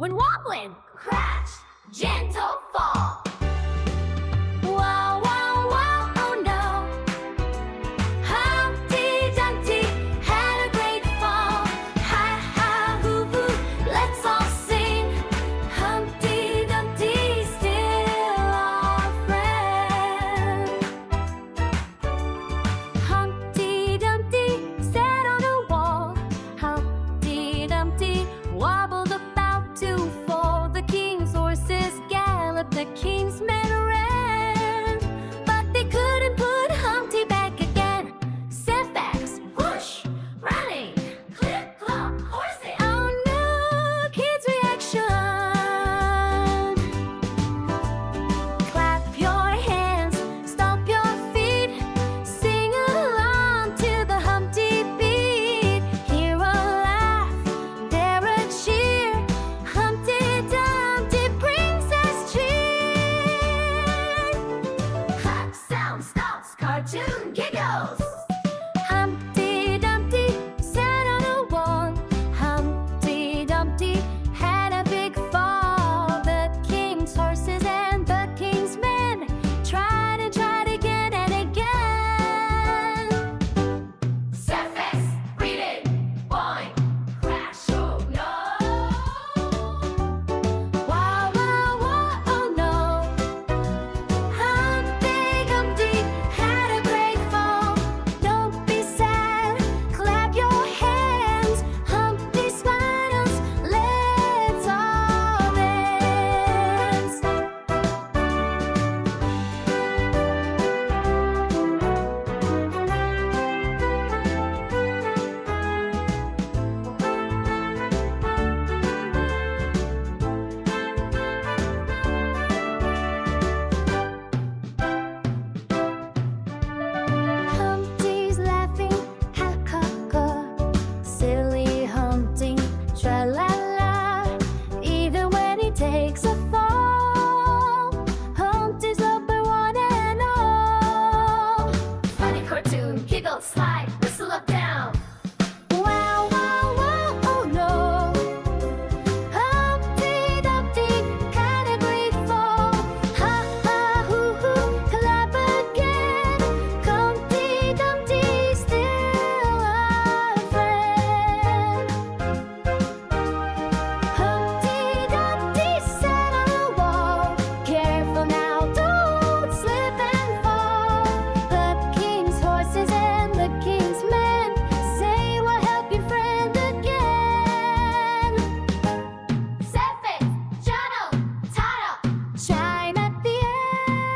when wobbling. Crash, gentle fall. Wow, wow, wow, oh no. Humpty Dumpty had a great fall. Ha, ha, hoo, hoo, let's all sing. Humpty Dumpty, still our friend. Humpty Dumpty sat on a wall. Humpty Dumpty wobbled about to fall. The king's horses galloped, the king's men ran, but they couldn't put Humpty back again. Setbacks, whoosh, running, clip, clop, horses. Oh no, kids' reaction. Clap your hands, stomp your feet, sing along to the Humpty beat. Here a laugh, there a cheer. Humpty Dumpty brings us cheer. Clap, sound, stops, cartoon giggles. Humpty Dumpty sat on a wall. Humpty Dumpty had a big fall. The king's horses and the king's men tried and tried again and again. Surface, reading, boing, crash, oh no. Wow, wow, wow, oh no. Humpty Dumpty had a great fall. Don't be sad, clap your hands. Humpty smiles, let's all dance. Humpty's laughing, ha ha ha. Silly Humpty, tra la la. Even when he takes a fall, Humpty's loved by one and all. Funny cartoon, giggle, slide, whistle up down. Wow, wow, wow, oh no. Humpty Dumpty had a great fall. Ha ha, hoo hoo, clap again. Humpty Dumpty still our friend. Humpty Dumpty sat on a wall. Careful now, don't slip and fall. The king's horses and the king's men say we'll help your friend again. Surface, channel, title, shine at the end.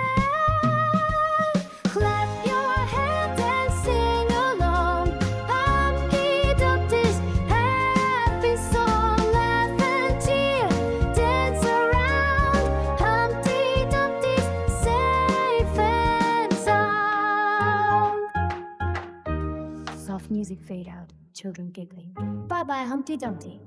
Clap your hands and sing along. Humpty Dumpty's happy song. Laugh and cheer, dance around. Humpty Dumpty's safe and sound. Soft music fade out, children giggling. Bye bye, Humpty Dumpty.